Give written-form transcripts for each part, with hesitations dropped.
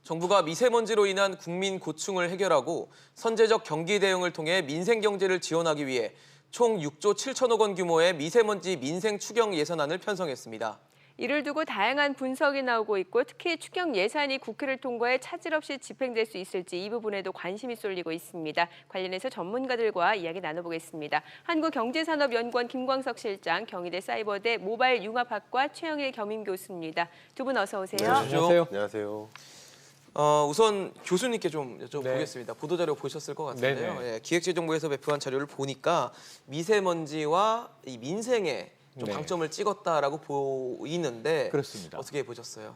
정부가 미세먼지로 인한 국민 고충을 해결하고 선제적 경기 대응을 통해 민생 경제를 지원하기 위해 총 6조 7천억 원 규모의 미세먼지 민생 추경 예산안을 편성했습니다. 이를 두고 다양한 분석이 나오고 있고 특히 추경 예산이 국회를 통과해 차질 없이 집행될 수 있을지 이 부분에도 관심이 쏠리고 있습니다. 관련해서 전문가들과 이야기 나눠보겠습니다. 한국경제산업연구원 김광석 실장, 경희대 사이버대 모바일 융합학과 최영일 겸임교수입니다. 두 분 어서 오세요. 네, 안녕하세요. 안녕하세요. 우선 교수님께 좀 여쭤보겠습니다. 보도자료 보셨을 것 같은데요. 예, 기획재정부에서 배포한 자료를 보니까 미세먼지와 이 민생에 좀 방점을 찍었다라고 보이는데 그렇습니다. 어떻게 보셨어요?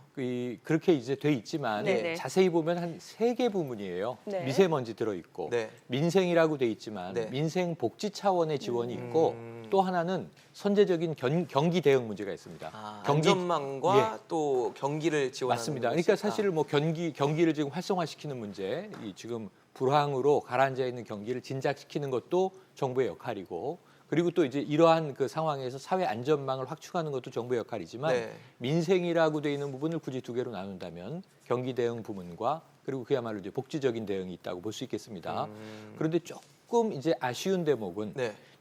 그렇게 이제 돼 있지만 자세히 보면 한 3개 부문이에요. 네. 미세먼지 들어있고 민생이라고 돼 있지만 민생 복지 차원의 지원이 있고 또 하나는 선제적인 경기 대응 문제가 있습니다. 안전망과 또 경기를 지원하는 맞습니다. 그러니까 사실 뭐 경기를 지금 활성화시키는 문제, 지금 불황으로 가라앉아 있는 경기를 진작시키는 것도 정부의 역할이고, 그리고 또 이제 이러한 그 상황에서 사회 안전망을 확충하는 것도 정부의 역할이지만 민생이라고 돼 있는 부분을 굳이 2개로 나눈다면 경기 대응 부문과 그리고 그야말로 이제 복지적인 대응이 있다고 볼 수 있겠습니다. 그런데 조금 이제 아쉬운 대목은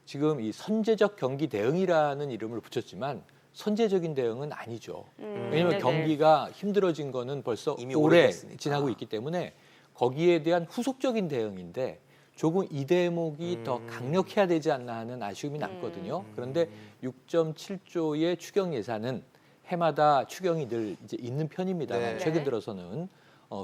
지금 이 선제적 경기 대응이라는 이름을 붙였지만 선제적인 대응은 아니죠. 왜냐하면 경기가 힘들어진 거는 벌써 이미 오래 지나고 있기 때문에 거기에 대한 후속적인 대응인데 조금 이 대목이 더 강력해야 되지 않나 하는 아쉬움이 남거든요. 그런데 6.7조의 추경 예산은 해마다 추경이 늘 이제 있는 편입니다만 최근 들어서는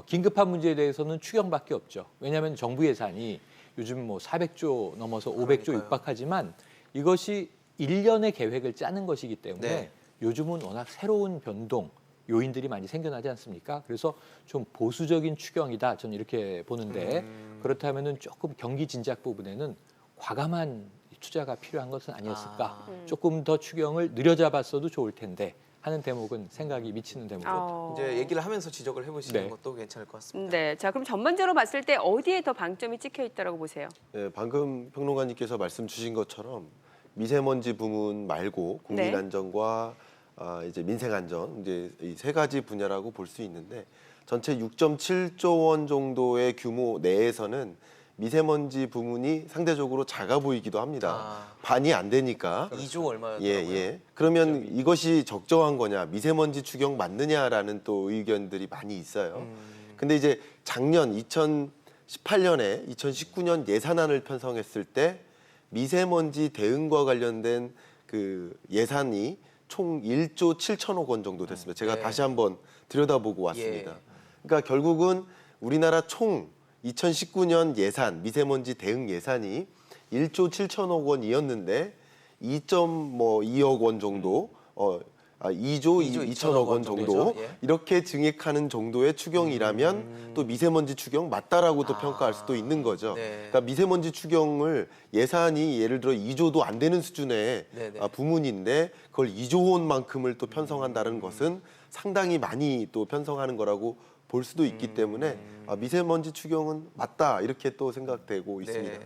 긴급한 문제에 대해서는 추경밖에 없죠. 왜냐하면 정부 예산이 요즘 뭐 400조 넘어서 500조 육박하지만 이것이 1년의 계획을 짜는 것이기 때문에 요즘은 워낙 새로운 변동, 요인들이 많이 생겨나지 않습니까? 그래서 좀 보수적인 추경이다, 저는 이렇게 보는데 그렇다면은 조금 경기 진작 부분에는 과감한 투자가 필요한 것은 아니었을까? 조금 더 추경을 느려잡았어도 좋을 텐데 하는 대목은 생각이 미치는 대목입니다. 이제 얘기를 하면서 지적을 해보시는 것도 괜찮을 것 같습니다. 네, 자 그럼 전반적으로 봤을 때 어디에 더 방점이 찍혀 있다라고 보세요? 네, 방금 평론가님께서 말씀 주신 것처럼 미세먼지 부문 말고 국민 안전과 이제 민생 안전 이제 이 3가지 분야라고 볼 수 있는데 전체 6.7조 원 정도의 규모 내에서는 미세먼지 부문이 상대적으로 작아 보이기도 합니다. 반이 안 되니까. 2조 얼마였더라고요? 그러면 이것이 적정한 거냐, 미세먼지 추경 맞느냐라는 또 의견들이 많이 있어요. 근데 이제 작년 2018년에 2019년 예산안을 편성했을 때 미세먼지 대응과 관련된 그 예산이 총 1조 7천억 원 정도 됐습니다. 제가 다시 한번 들여다보고 왔습니다. 그러니까 결국은 우리나라 총 2019년 예산, 미세먼지 대응 예산이 1조 7천억 원이었는데 2.2억 원 정도, 2조 2천억 원 정도 이렇게 증액하는 정도의 추경이라면 또 미세먼지 추경 맞다라고 또 평가할 수도 있는 거죠. 그러니까 미세먼지 추경을 예산이 예를 들어 2조도 안 되는 수준의 부문인데 그걸 2조 원만큼을 또 편성한다는 것은 상당히 많이 또 편성하는 거라고 볼 수도 있기 때문에 미세먼지 추경은 맞다 이렇게 또 생각되고 있습니다.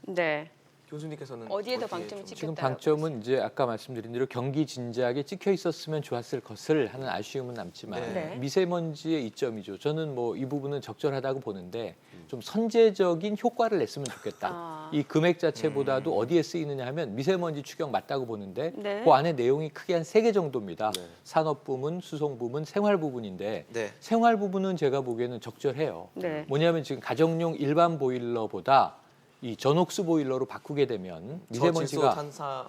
네. 교수님께서는 어디에 더 방점이 찍혔다? 지금 방점은 이제 아까 말씀드린 대로 경기 진작에 찍혀 있었으면 좋았을 것을 하는 아쉬움은 남지만 미세먼지의 이점이죠. 저는 뭐 이 부분은 적절하다고 보는데 좀 선제적인 효과를 냈으면 좋겠다. 이 금액 자체보다도 어디에 쓰이느냐 하면 미세먼지 추경 맞다고 보는데 그 안에 내용이 크게 한 3개 정도입니다. 산업 부문, 수송 부문, 생활 부분인데 생활 부분은 제가 보기에는 적절해요. 뭐냐면 지금 가정용 일반 보일러보다 이 전옥수 보일러로 바꾸게 되면 미세먼지가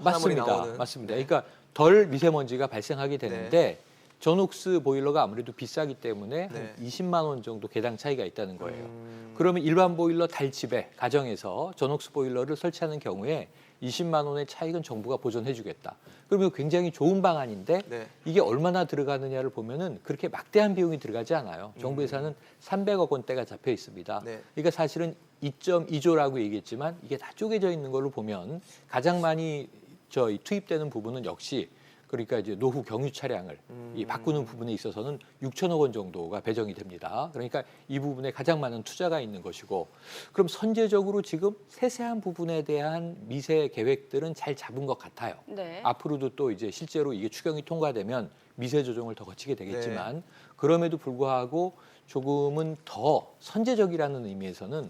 맞습니다. 그러니까 덜 미세먼지가 발생하게 되는데 전옥수 보일러가 아무래도 비싸기 때문에 한 20만 원 정도 개당 차이가 있다는 거예요. 그러면 일반 보일러 달집에 가정에서 전옥수 보일러를 설치하는 경우에 20만 원의 차익은 정부가 보전해 주겠다. 그러면 굉장히 좋은 방안인데 이게 얼마나 들어가느냐를 보면은 그렇게 막대한 비용이 들어가지 않아요. 정부 예산은 300억 원대가 잡혀 있습니다. 그러니까 사실은 2.2조라고 얘기했지만 이게 다 쪼개져 있는 걸로 보면 가장 많이 투입되는 부분은 역시 그러니까 이제 노후 경유 차량을 이 바꾸는 부분에 있어서는 6천억 원 정도가 배정이 됩니다. 그러니까 이 부분에 가장 많은 투자가 있는 것이고, 그럼 선제적으로 지금 세세한 부분에 대한 미세 계획들은 잘 잡은 것 같아요. 앞으로도 또 이제 실제로 이게 추경이 통과되면 미세 조정을 더 거치게 되겠지만 그럼에도 불구하고 조금은 더 선제적이라는 의미에서는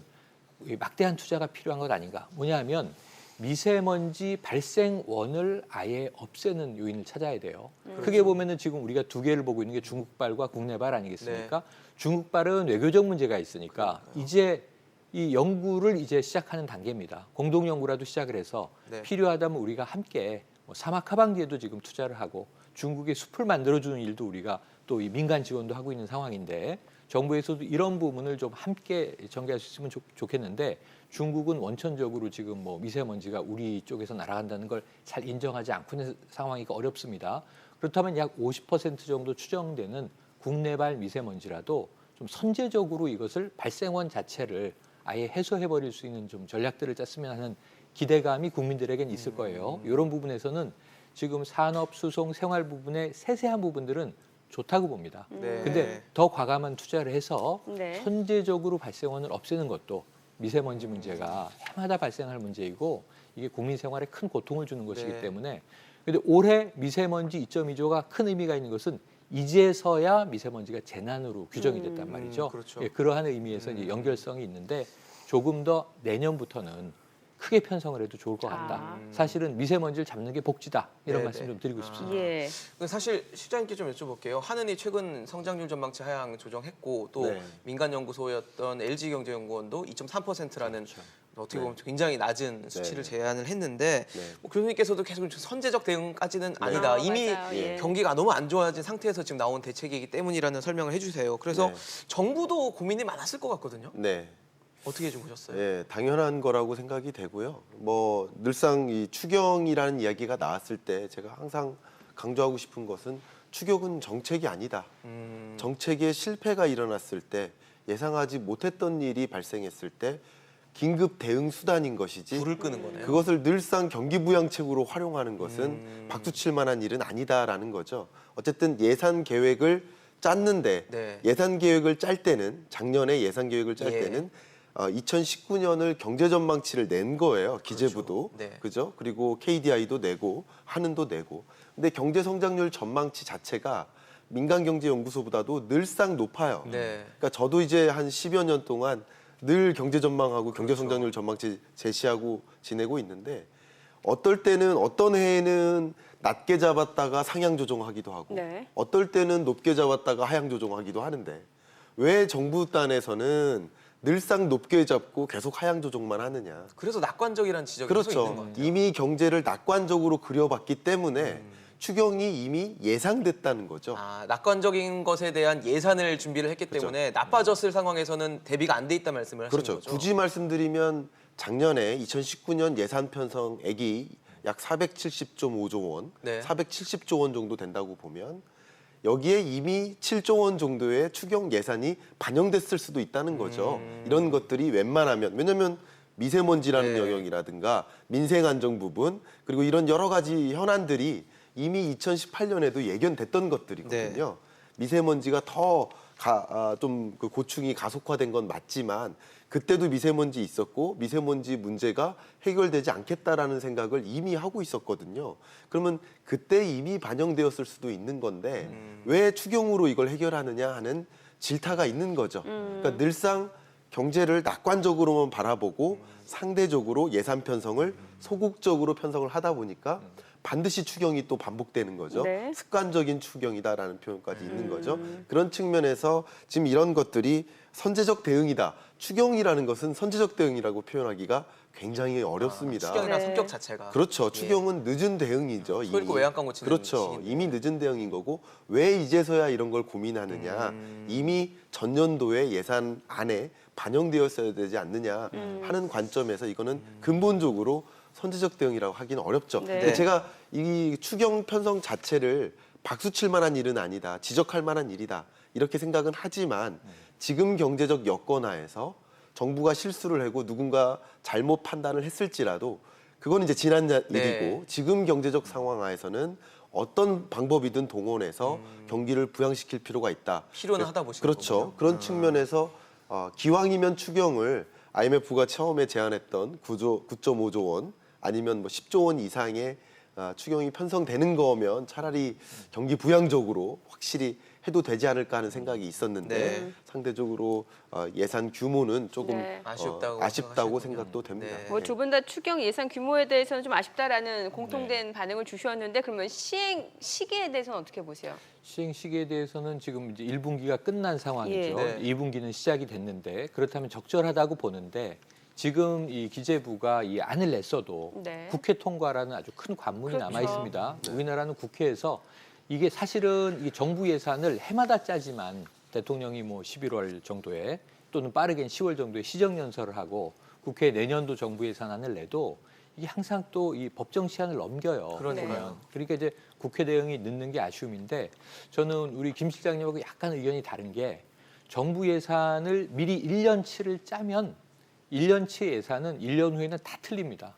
막대한 투자가 필요한 것 아닌가. 뭐냐하면 미세먼지 발생원을 아예 없애는 요인을 찾아야 돼요. 크게 보면은 지금 우리가 두 개를 보고 있는 게 중국발과 국내발 아니겠습니까? 중국발은 외교적 문제가 있으니까 이제 이 연구를 이제 시작하는 단계입니다. 공동 연구라도 시작을 해서 필요하다면 우리가 함께 사막 하반기에도 지금 투자를 하고 중국의 숲을 만들어주는 일도 우리가 또 이 민간 지원도 하고 있는 상황인데 정부에서도 이런 부분을 좀 함께 전개할 수 있으면 좋겠는데 중국은 원천적으로 지금 뭐 미세먼지가 우리 쪽에서 날아간다는 걸 잘 인정하지 않고 있는 상황이니까 어렵습니다. 그렇다면 약 50% 정도 추정되는 국내발 미세먼지라도 좀 선제적으로 이것을 발생원 자체를 아예 해소해버릴 수 있는 좀 전략들을 짰으면 하는 기대감이 국민들에겐 있을 거예요. 이런 부분에서는 지금 산업, 수송, 생활 부분의 세세한 부분들은 좋다고 봅니다. 근데 더 과감한 투자를 해서 선제적으로 발생원을 없애는 것도 미세먼지 문제가 해마다 발생할 문제이고 이게 국민 생활에 큰 고통을 주는 것이기 때문에 근데 올해 미세먼지 2.2조가 큰 의미가 있는 것은 이제서야 미세먼지가 재난으로 규정이 됐단 말이죠. 그렇죠. 예, 그러한 의미에서 이제 연결성이 있는데 조금 더 내년부터는 크게 편성을 해도 좋을 것 같다. 사실은 미세먼지를 잡는 게 복지다. 이런 말씀 좀 드리고 싶습니다. 예. 사실 실장님께 좀 여쭤볼게요. 하느니 최근 성장률 전망치 하향 조정했고 또 민간 연구소였던 LG경제연구원도 2.3%라는 어떻게 보면 굉장히 낮은 수치를 제안을 했는데 뭐 교수님께서도 계속 선제적 대응까지는 아니다. 이미 경기가 너무 안 좋아진 상태에서 지금 나온 대책이기 때문이라는 설명을 해주세요. 그래서 정부도 고민이 많았을 것 같거든요. 어떻게 좀 보셨어요? 예, 당연한 거라고 생각이 되고요. 뭐 늘상 이 추경이라는 이야기가 나왔을 때 제가 항상 강조하고 싶은 것은 추경은 정책이 아니다. 정책의 실패가 일어났을 때 예상하지 못했던 일이 발생했을 때 긴급 대응 수단인 것이지 불을 끄는 거네요. 그것을 늘상 경기부양책으로 활용하는 것은 박수칠 만한 일은 아니다라는 거죠. 어쨌든 예산 계획을 짰는데 예산 계획을 짤 때는 작년에 예산 계획을 짤 때는 2019년을 경제 전망치를 낸 거예요. 기재부도. 그죠? 그리고 KDI도 내고 한은도 내고. 근데 경제 성장률 전망치 자체가 민간경제연구소보다도 늘상 높아요. 그러니까 저도 이제 한 10여 년 동안 늘 경제 전망하고 경제 성장률 전망치 제시하고 지내고 있는데 어떨 때는 어떤 해에는 낮게 잡았다가 상향 조정하기도 하고 어떨 때는 높게 잡았다가 하향 조정하기도 하는데 왜 정부 단에서는 늘상 높게 잡고 계속 하향 조정만 하느냐. 그래서 낙관적이라는 지적이 계속 있는 것 그렇죠. 같아요. 이미 경제를 낙관적으로 그려봤기 때문에 추경이 이미 예상됐다는 거죠. 낙관적인 것에 대한 예산을 준비를 했기 때문에 나빠졌을 상황에서는 대비가 안 돼 있다 말씀을 하시는 거죠. 굳이 말씀드리면 작년에 2019년 예산 편성액이 약 470.5조 원, 470조 원 정도 된다고 보면 여기에 이미 7조 원 정도의 추경 예산이 반영됐을 수도 있다는 거죠. 이런 것들이 웬만하면 왜냐하면 미세먼지라는 영역이라든가 민생 안정 부분 그리고 이런 여러 가지 현안들이 이미 2018년에도 예견됐던 것들이거든요. 미세먼지가 더 좀 그 고충이 가속화된 건 맞지만 그때도 미세먼지 있었고 미세먼지 문제가 해결되지 않겠다라는 생각을 이미 하고 있었거든요. 그러면 그때 이미 반영되었을 수도 있는 건데 왜 추경으로 이걸 해결하느냐 하는 질타가 있는 거죠. 그러니까 늘상 경제를 낙관적으로만 바라보고 상대적으로 예산 편성을 소극적으로 편성을 하다 보니까 반드시 추경이 또 반복되는 거죠. 습관적인 추경이다라는 표현까지 있는 거죠. 그런 측면에서 지금 이런 것들이 선제적 대응이다. 추경이라는 것은 선제적 대응이라고 표현하기가 굉장히 어렵습니다. 추경이라는 성격 자체가. 그렇죠. 추경은 늦은 대응이죠. 그리고 외양간 고치는 그렇죠. 시기인데. 이미 늦은 대응인 거고 왜 이제서야 이런 걸 고민하느냐. 이미 전년도에 예산 안에 반영되었어야 되지 않느냐 하는 관점에서 이거는 근본적으로 선제적 대응이라고 하기는 어렵죠. 근데 제가 이 추경 편성 자체를 박수칠 만한 일은 아니다. 지적할 만한 일이다. 이렇게 생각은 하지만 지금 경제적 여건하에서 정부가 실수를 하고 누군가 잘못 판단을 했을지라도 그건 이제 지난 일이고 지금 경제적 상황 하에서는 어떤 방법이든 동원해서 경기를 부양시킬 필요가 있다. 필요는 하다 보시는 그렇죠. 거군요. 그런 측면에서 기왕이면 추경을 IMF가 처음에 제안했던 9.5조 원 아니면 뭐 10조 원 이상의 추경이 편성되는 거면 차라리 경기 부양적으로 확실히 해도 되지 않을까 하는 생각이 있었는데 네. 상대적으로 예산 규모는 조금 네. 아쉽다고 생각도 됩니다. 네. 뭐 두 분 다 추경 예산 규모에 대해서는 좀 아쉽다라는 공통된 반응을 주셨는데 그러면 시행 시기에 대해서는 어떻게 보세요? 시행 시기에 대해서는 지금 이제 1분기가 끝난 상황이죠. 예. 네. 2분기는 시작이 됐는데 그렇다면 적절하다고 보는데 지금 이 기재부가 이 안을 냈어도 네. 국회 통과라는 아주 큰 관문이 그렇죠. 남아 있습니다. 우리나라는 국회에서 이게 사실은 이 정부 예산을 해마다 짜지만 대통령이 뭐 11월 정도에 또는 빠르게는 10월 정도에 시정연설을 하고 국회 내년도 정부 예산안을 내도 이게 항상 또 이 법정 시한을 넘겨요. 그러니까요. 보면. 그러니까 이제 국회 대응이 늦는 게 아쉬움인데 저는 우리 김 실장님하고 약간 의견이 다른 게 정부 예산을 미리 1년치를 짜면 1년치 예산은 1년 후에는 다 틀립니다.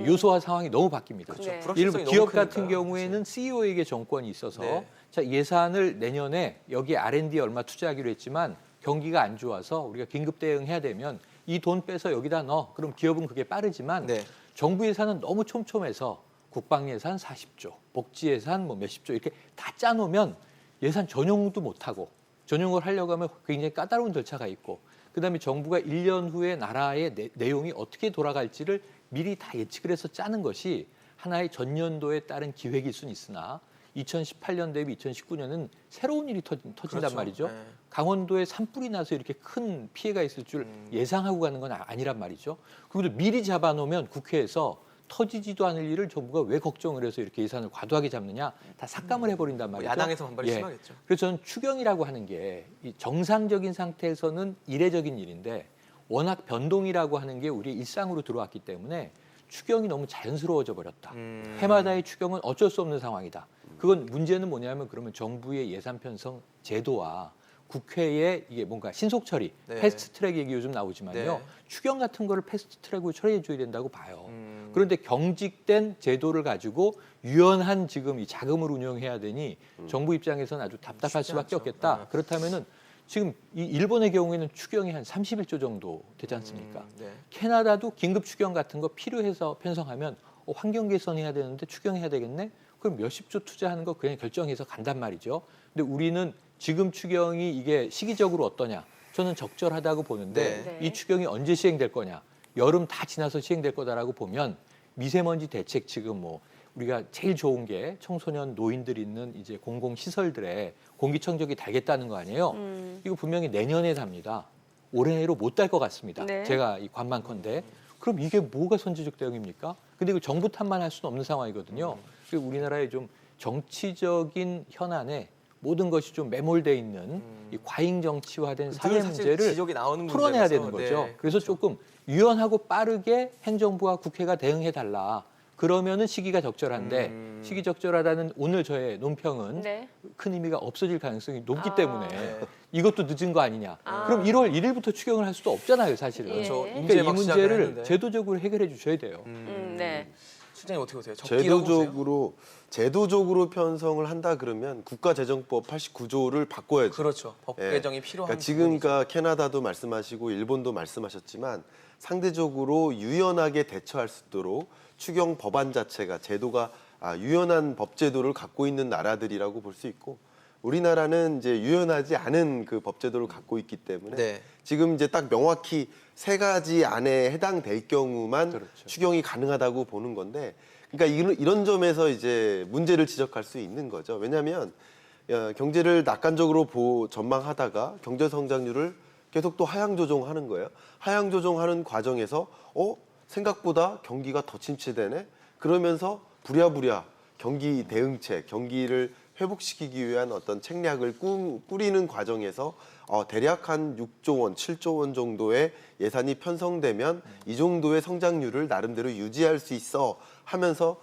요소화 상황이 너무 바뀝니다. 그렇죠. 네. 일부 불확실성이 기업 너무 같은 크니까요. 경우에는 CEO에게 정권이 있어서 네. 자, 예산을 내년에 여기에 R&D에 얼마 투자하기로 했지만 경기가 안 좋아서 우리가 긴급 대응해야 되면 이 돈 빼서 여기다 넣어. 그럼 기업은 그게 빠르지만 네. 정부 예산은 너무 촘촘해서 국방 예산 40조, 복지 예산 뭐 몇십 조 이렇게 다 짜놓으면 예산 전용도 못하고 전용을 하려고 하면 굉장히 까다로운 절차가 있고 그다음에 정부가 1년 후에 나라의 내용이 어떻게 돌아갈지를 미리 다 예측을 해서 짜는 것이 하나의 전년도에 따른 기획일 수는 있으나 2018년 대비 2019년은 새로운 일이 터진단 그렇죠. 말이죠. 네. 강원도에 산불이 나서 이렇게 큰 피해가 있을 줄 예상하고 가는 건 아니란 말이죠. 그리고 미리 잡아놓으면 국회에서 터지지도 않을 일을 정부가 왜 걱정을 해서 이렇게 예산을 과도하게 잡느냐 다 삭감을 해버린단 말이죠. 야당에서 반발이 예. 심하겠죠. 그래서 저는 추경이라고 하는 게 이 정상적인 상태에서는 이례적인 일인데 워낙 변동이라고 하는 게 우리 일상으로 들어왔기 때문에 추경이 너무 자연스러워져 버렸다. 해마다의 추경은 어쩔 수 없는 상황이다. 그건 문제는 뭐냐면 그러면 정부의 예산 편성 제도와 국회의 이게 뭔가 신속 처리, 네. 패스트 트랙 얘기 요즘 나오지만요. 네. 추경 같은 거를 패스트 트랙으로 처리해 줘야 된다고 봐요. 그런데 경직된 제도를 가지고 유연한 지금 이 자금을 운영해야 되니 정부 입장에서는 아주 답답할 쉽지 수밖에 않죠. 없겠다. 그렇다면은 지금 이 일본의 경우에는 추경이 한 31조 정도 되지 않습니까? 네. 캐나다도 긴급 추경 같은 거 필요해서 편성하면 환경 개선해야 되는데 추경해야 되겠네? 그럼 몇십 조 투자하는 거 그냥 결정해서 간단 말이죠. 근데 우리는 지금 추경이 이게 시기적으로 어떠냐? 저는 적절하다고 보는데 네. 이 추경이 언제 시행될 거냐? 여름 다 지나서 시행될 거다라고 보면 미세먼지 대책 지금 뭐 우리가 제일 좋은 게 청소년 노인들이 있는 이제 공공시설들에 공기청정기 달겠다는 거 아니에요? 이거 분명히 내년에 답니다. 올해로 못 달 것 같습니다. 네. 제가 이 관망컨대. 그럼 이게 뭐가 선제적 대응입니까? 근데 이거 정부 탓만 할 수는 없는 상황이거든요. 그리고 우리나라의 좀 정치적인 현안에 모든 것이 좀 매몰돼 있는 이 과잉 정치화된 사회 늘 사실 문제를 지적이 나오는 풀어내야 문제라서. 되는 거죠. 네, 그래서 그렇죠. 조금 유연하고 빠르게 행정부와 국회가 대응해 달라. 그러면은 시기가 적절한데 시기 적절하다는 오늘 저의 논평은 네. 큰 의미가 없어질 가능성이 높기 아. 때문에 네. 이것도 늦은 거 아니냐. 아. 그럼 1월 1일부터 추경을 할 수도 없잖아요, 사실은. 그렇죠. 그러니까 이제 이 막 시작을 문제를 했는데. 제도적으로 해결해 주셔야 돼요. 네. 실장님 어떻게 보세요? 적기라고 보세요? 제도적으로 편성을 한다 그러면 국가재정법 89조를 바꿔야죠. 그렇죠. 법 예. 개정이 필요한 그러니까 지금 캐나다도 말씀하시고 일본도 말씀하셨지만 상대적으로 유연하게 대처할 수 있도록 추경 법안 자체가 제도가 유연한 법 제도를 갖고 있는 나라들이라고 볼 수 있고 우리나라는 이제 유연하지 않은 그 법 제도를 갖고 있기 때문에 네. 지금 이제 딱 명확히 세 가지 안에 해당될 경우만 그렇죠. 추경이 가능하다고 보는 건데 그러니까 이런 점에서 이제 문제를 지적할 수 있는 거죠. 왜냐하면 경제를 낙관적으로 전망하다가 경제 성장률을 계속 또 하향 조정하는 거예요. 하향 조정하는 과정에서 생각보다 경기가 더 침체되네. 그러면서 부랴부랴 경기 대응책, 경기를 회복시키기 위한 어떤 책략을 꾸리는 과정에서 대략 한 6조 원, 7조 원 정도의 예산이 편성되면 이 정도의 성장률을 나름대로 유지할 수 있어 하면서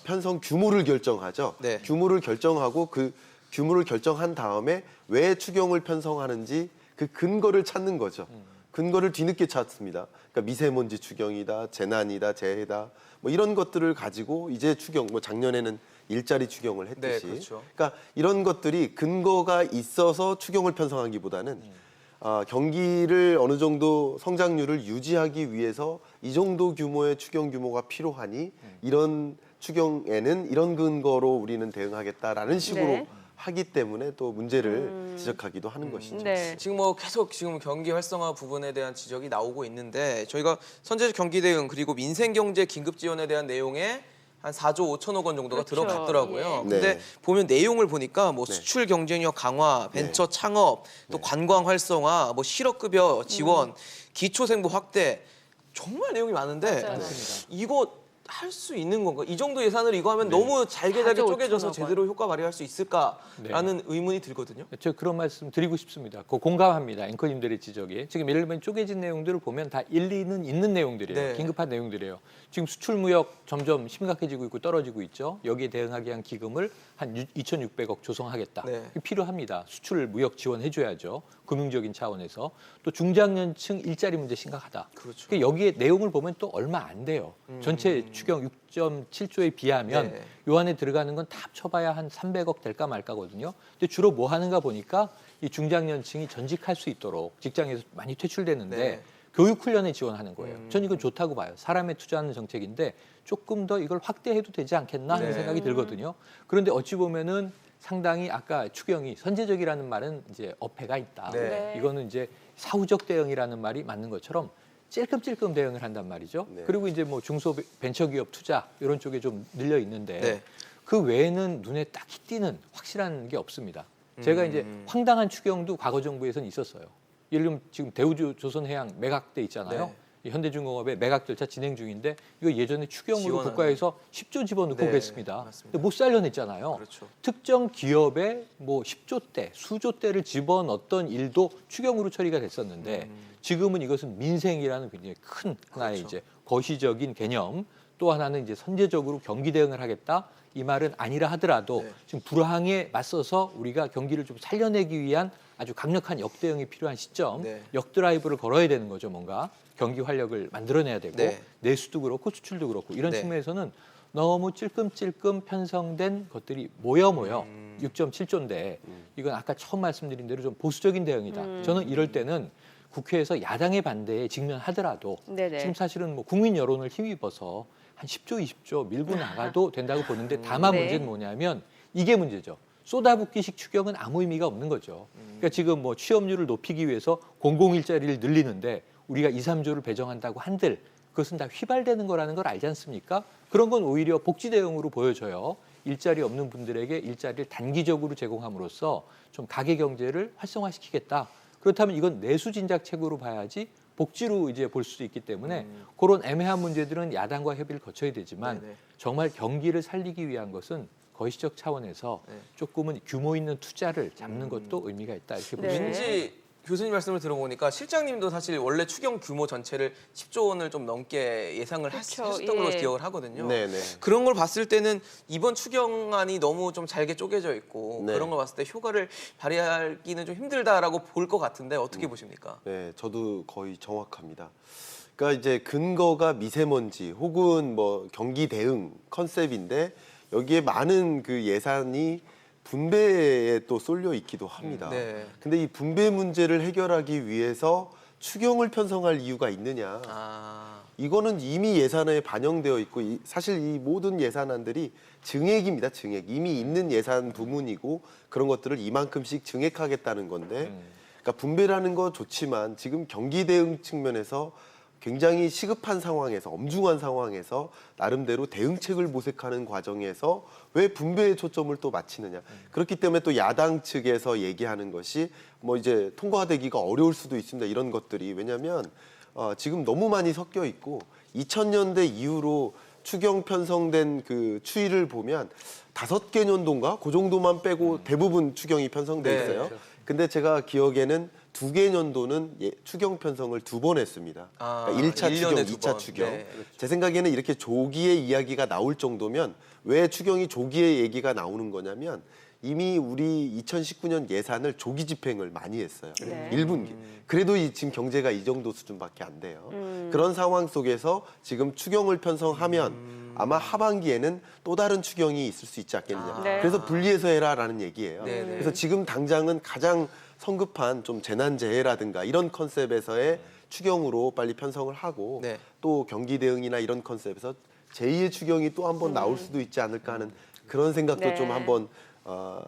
편성 규모를 결정하죠. 네. 규모를 결정하고 그 규모를 결정한 다음에 왜 추경을 편성하는지 그 근거를 찾는 거죠. 근거를 뒤늦게 찾습니다. 그러니까 미세먼지 추경이다, 재난이다, 재해다 뭐 이런 것들을 가지고 이제 추경, 뭐 작년에는 일자리 추경을 했듯이, 네, 그렇죠. 그러니까 이런 것들이 근거가 있어서 추경을 편성하기보다는 경기를 어느 정도 성장률을 유지하기 위해서 이 정도 규모의 추경 규모가 필요하니 이런 추경에는 이런 근거로 우리는 대응하겠다라는 식으로 네. 하기 때문에 또 문제를 지적하기도 하는 것이죠. 네. 지금 뭐 계속 지금 경기 활성화 부분에 대한 지적이 나오고 있는데 저희가 선제적 경기 대응 그리고 민생 경제 긴급 지원에 대한 내용에 한 4조 5천억 원 정도가 그렇죠. 들어갔더라고요. 예. 근데 네. 보면 내용을 보니까 뭐 네. 수출 경쟁력 강화, 벤처 창업, 또 네. 관광 활성화, 뭐 실업급여 지원, 기초생보 확대 정말 내용이 많은데 맞아요. 이거 할 수 있는 건가? 이 정도 예산을 이거 하면 너무 잘게 4조 쪼개져서 5천억 제대로 효과 발휘할 수 있을까라는 의문이 들거든요. 저 그런 말씀 드리고 싶습니다. 공감합니다. 앵커님들의 지적에. 지금 예를 들면 쪼개진 내용들을 보면 다 일리는 있는 내용들이에요. 네. 긴급한 내용들이에요. 지금 수출 무역 점점 심각해지고 있고 떨어지고 있죠. 여기에 대응하기 위한 기금을 한 2,600억 조성하겠다. 네. 필요합니다. 수출 무역 지원해줘야죠. 금융적인 차원에서. 또 중장년층 일자리 문제 심각하다. 그렇죠. 그러니까 여기에 내용을 보면 또 얼마 안 돼요. 전체 추경 6.7조에 비하면 네. 요 안에 들어가는 건 다 합쳐봐야 한 300억 될까 말까거든요. 근데 주로 뭐 하는가 보니까 이 중장년층이 전직할 수 있도록 직장에서 많이 퇴출되는데 네. 교육 훈련에 지원하는 거예요. 전 이건 좋다고 봐요. 사람에 투자하는 정책인데 조금 더 이걸 확대해도 되지 않겠나 하는 네. 생각이 들거든요. 그런데 어찌 보면은 상당히 아까 추경이 선제적이라는 말은 이제 어폐가 있다. 네. 네. 이거는 이제 사후적 대응이라는 말이 맞는 것처럼 찔끔찔끔 대응을 한단 말이죠. 네. 그리고 이제 뭐 중소벤처기업 투자 이런 쪽에 좀 늘려 있는데 네. 그 외에는 눈에 딱히 띄는 확실한 게 없습니다. 제가 이제 황당한 추경도 과거 정부에서는 있었어요. 예를 들면 지금 대우조선해양 매각돼 있잖아요. 네. 이 현대중공업의 매각 절차 진행 중인데 이거 예전에 추경으로 지원하는. 국가에서 10조 집어넣고 네, 그랬습니다. 맞습니다. 근데 못 살려냈잖아요. 그렇죠. 특정 기업에 뭐 10조대, 수조대를 집어넣었던 일도 추경으로 처리가 됐었는데 지금은 이것은 민생이라는 굉장히 큰 하나의 그렇죠. 이제 거시적인 개념, 또 하나는 이제 선제적으로 경기 대응을 하겠다. 이 말은 아니라 하더라도 네. 지금 불황에 맞서서 우리가 경기를 좀 살려내기 위한 아주 강력한 역대응이 필요한 시점, 네. 역드라이브를 걸어야 되는 거죠, 뭔가. 경기 활력을 만들어내야 되고 네. 내수도 그렇고 수출도 그렇고 이런 네. 측면에서는 너무 찔끔찔끔 편성된 것들이 모여 6.7조인데 이건 아까 처음 말씀드린 대로 좀 보수적인 대응이다. 저는 이럴 때는 국회에서 야당의 반대에 직면하더라도 네네. 지금 사실은 뭐 국민 여론을 힘입어서 한 10조, 20조 밀고 나가도 된다고 보는데 다만 네. 문제는 뭐냐면 이게 문제죠. 쏟아붓기식 추경은 아무 의미가 없는 거죠. 그러니까 지금 뭐 취업률을 높이기 위해서 공공일자리를 늘리는데 우리가 2, 3조를 배정한다고 한들 그것은 다 휘발되는 거라는 걸 알지 않습니까? 그런 건 오히려 복지 대응으로 보여져요. 일자리 없는 분들에게 일자리를 단기적으로 제공함으로써 좀 가계 경제를 활성화시키겠다. 그렇다면 이건 내수 진작책으로 봐야지 복지로 이제 볼 수도 있기 때문에 그런 애매한 문제들은 야당과 협의를 거쳐야 되지만 네네. 정말 경기를 살리기 위한 것은 거시적 차원에서 네. 조금은 규모 있는 투자를 잡는 것도 의미가 있다 이렇게 네. 보시면 왠지 교수님 말씀을 들어보니까 실장님도 사실 원래 추경 규모 전체를 10조 원을 좀 넘게 예상을 그렇죠. 하셨던 걸로 예. 기억을 하거든요. 네네. 그런 걸 봤을 때는 이번 추경안이 너무 좀 잘게 쪼개져 있고 네. 그런 걸 봤을 때 효과를 발휘하기는 좀 힘들다라고 볼 것 같은데 어떻게 보십니까? 네, 저도 거의 정확합니다. 그러니까 이제 근거가 미세먼지 혹은 뭐 경기 대응 컨셉인데 여기에 많은 그 예산이 분배에 또 쏠려 있기도 합니다. 네. 근데 이 분배 문제를 해결하기 위해서 추경을 편성할 이유가 있느냐? 아, 이거는 이미 예산에 반영되어 있고 사실 이 모든 예산안들이 증액입니다. 증액. 이미 있는 예산 부문이고 그런 것들을 이만큼씩 증액하겠다는 건데 그러니까 분배라는 거 좋지만 지금 경기 대응 측면에서 굉장히 시급한 상황에서 엄중한 상황에서 나름대로 대응책을 모색하는 과정에서 왜 분배에 초점을 또 맞추느냐. 그렇기 때문에 또 야당 측에서 얘기하는 것이 뭐 이제 통과되기가 어려울 수도 있습니다. 이런 것들이. 왜냐하면 지금 너무 많이 섞여 있고 2000년대 이후로 추경 편성된 그 추이를 보면 5개 년도인가? 그 정도만 빼고 대부분 추경이 편성돼 네. 있어요. 근데 제가 기억에는 2개 년도는 추경 편성을 2번 했습니다. 아, 그러니까 1차 추경, 1년에 2번. 2차 추경. 네. 제 생각에는 이렇게 조기에 이야기가 나올 정도면 왜 추경이 조기에 얘기가 나오는 거냐면 이미 우리 2019년 예산을 조기 집행을 많이 했어요. 네. 1분기. 그래도 지금 경제가 이 정도 수준밖에 안 돼요. 그런 상황 속에서 지금 추경을 편성하면 아마 하반기에는 또 다른 추경이 있을 수 있지 않겠느냐. 네. 그래서 분리해서 해라라는 얘기예요. 네, 네. 그래서 지금 당장은 가장 성급한 좀 재난재해라든가 이런 컨셉에서의 추경으로 빨리 편성을 하고 네. 또 경기 대응이나 이런 컨셉에서 제2의 추경이 또 한 번 나올 수도 있지 않을까 하는 그런 생각도 네. 좀 한번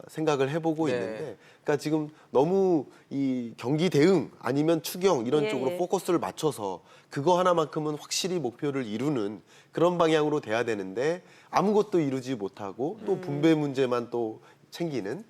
생각을 해보고 네. 있는데, 그러니까 지금 너무 이 경기 대응 아니면 추경 이런 예, 쪽으로 예. 포커스를 맞춰서 그거 하나만큼은 확실히 목표를 이루는 그런 방향으로 돼야 되는데 아무것도 이루지 못하고 또 분배 문제만 또 챙기는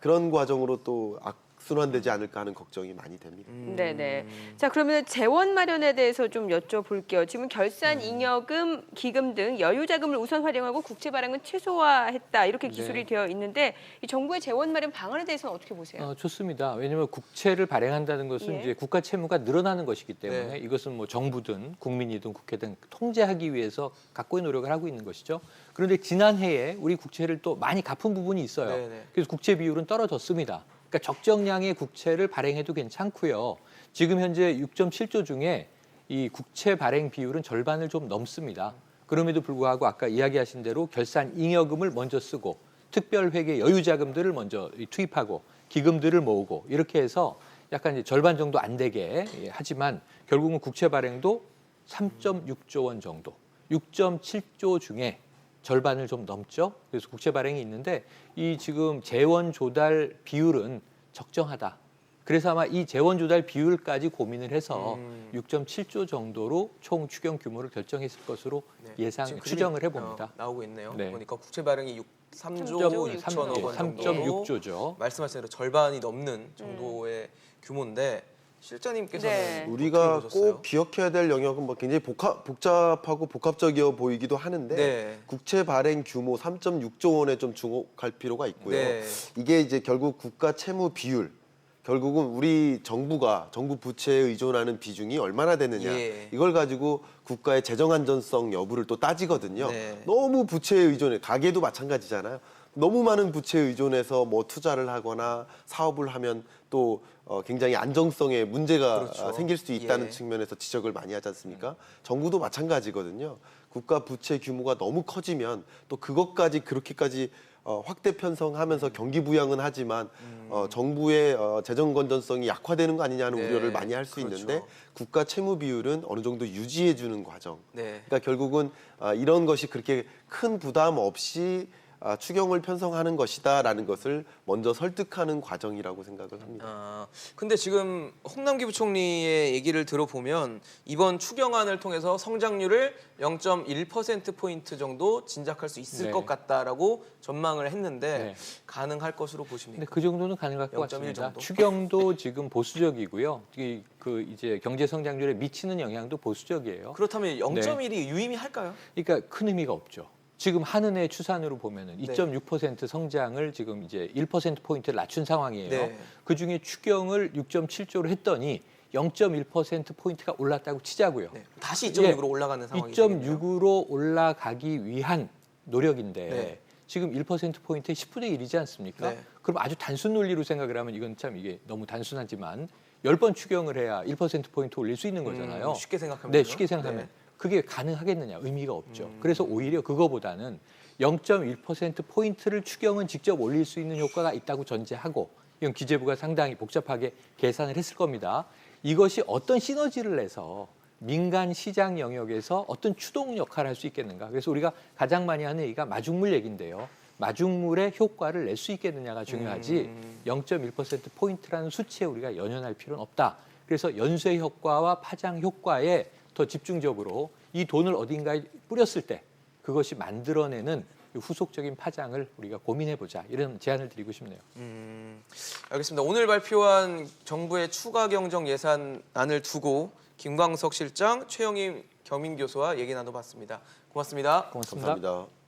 그런 과정으로 또 악순환되지 않을까 하는 걱정이 많이 됩니다. 네네. 자, 그러면 재원 마련에 대해서 좀 여쭤볼게요. 지금 결산 잉여금, 기금 등 여유 자금을 우선 활용하고 국채 발행은 최소화했다 이렇게 기술이 네. 되어 있는데 이 정부의 재원 마련 방안에 대해서는 어떻게 보세요? 좋습니다. 왜냐하면 국채를 발행한다는 것은 예. 이제 국가 채무가 늘어나는 것이기 때문에 네. 이것은 뭐 정부든 국민이든 국회 등 통제하기 위해서 각고의 노력을 하고 있는 것이죠. 그런데 지난해에 우리 국채를 또 많이 갚은 부분이 있어요. 네네. 그래서 국채 비율은 떨어졌습니다. 그러니까 적정량의 국채를 발행해도 괜찮고요. 지금 현재 6.7조 중에 이 국채 발행 비율은 절반을 좀 넘습니다. 그럼에도 불구하고 아까 이야기하신 대로 결산 잉여금을 먼저 쓰고 특별회계 여유 자금들을 먼저 투입하고 기금들을 모으고 이렇게 해서 약간 이제 절반 정도 안 되게 하지만 결국은 국채 발행도 3.6조 원 정도, 6.7조 중에 절반을 좀 넘죠. 그래서 국채 발행이 있는데 이 지금 재원 조달 비율은 적정하다. 그래서 아마 이 재원 조달 비율까지 고민을 해서 6.7조 정도로 총 추경 규모를 결정했을 것으로 네. 예상 지금 추정을 그림이, 해봅니다. 나오고 있네요. 네. 보니까 국채 발행이 3조 6천억 원 정도. 3.6조죠. 말씀하신 대로 절반이 넘는 정도의 규모인데 실장님께서는 네. 우리가 어떻게 보셨어요? 꼭 기억해야 될 영역은 뭐 굉장히 복잡하고 복합적이어 보이기도 하는데 네. 국채 발행 규모 3.6조 원에 좀 주목할 필요가 있고요. 네. 이게 이제 결국 국가 채무 비율, 결국은 우리 정부가 정부 부채에 의존하는 비중이 얼마나 되느냐, 예. 이걸 가지고 국가의 재정 안전성 여부를 또 따지거든요. 네. 너무 부채에 의존해, 가계도 마찬가지잖아요. 너무 많은 부채에 의존해서 뭐 투자를 하거나 사업을 하면 또 굉장히 안정성에 문제가 그렇죠. 생길 수 있다는 예. 측면에서 지적을 많이 하지 않습니까? 정부도 마찬가지거든요. 국가 부채 규모가 너무 커지면 또 그것까지 그렇게까지 확대 편성하면서 경기 부양은 하지만 정부의 재정 건전성이 약화되는 거 아니냐는 네. 우려를 많이 할 수 그렇죠. 있는데 국가 채무 비율은 어느 정도 유지해 주는 과정. 네. 그러니까 결국은 이런 것이 그렇게 큰 부담 없이 추경을 편성하는 것이다라는 것을 먼저 설득하는 과정이라고 생각을 합니다. 근데 지금 홍남기 부총리의 얘기를 들어보면 이번 추경안을 통해서 성장률을 0.1%포인트 정도 진작할 수 있을 네. 것 같다라고 전망을 했는데 네. 가능할 것으로 근데 보십니까? 그 정도는 가능할 것 0.1 같습니다. 정도? 추경도 지금 보수적이고요. 그 이제 경제 성장률에 미치는 영향도 보수적이에요. 그렇다면 0.1이 유의미할까요? 그러니까 큰 의미가 없죠. 지금 하는 해 추산으로 보면은 네. 2.6% 성장을 지금 이제 1%포인트를 낮춘 상황이에요. 네. 그중에 추경을 6.7조로 했더니 0.1%포인트가 올랐다고 치자고요. 네. 다시 2.6으로 올라가는 상황이죠. 2.6으로 올라가기 위한 노력인데 네. 지금 1%포인트의 10분의 1이지 않습니까? 네. 그럼 아주 단순 논리로 생각을 하면 이건 참 이게 너무 단순하지만 10번 추경을 해야 1%포인트 올릴 수 있는 거잖아요. 쉽게 생각하면 네, 쉽게 생각하면. 네. 그게 가능하겠느냐? 의미가 없죠. 그래서 오히려 그거보다는 0.1%포인트를 추경은 직접 올릴 수 있는 효과가 있다고 전제하고 이건 기재부가 상당히 복잡하게 계산을 했을 겁니다. 이것이 어떤 시너지를 내서 민간 시장 영역에서 어떤 추동 역할을 할 수 있겠는가. 그래서 우리가 가장 많이 하는 얘기가 마중물 얘기인데요. 마중물의 효과를 낼 수 있겠느냐가 중요하지 0.1%포인트라는 수치에 우리가 연연할 필요는 없다. 그래서 연쇄 효과와 파장 효과에 더 집중적으로 이 돈을 어딘가에 뿌렸을 때 그것이 만들어내는 후속적인 파장을 우리가 고민해보자 이런 제안을 드리고 싶네요. 알겠습니다. 오늘 발표한 정부의 추가 경정 예산안을 두고 김광석 실장, 최영임 겸임교수와 얘기 나눠봤습니다. 고맙습니다. 고맙습니다. 감사합니다.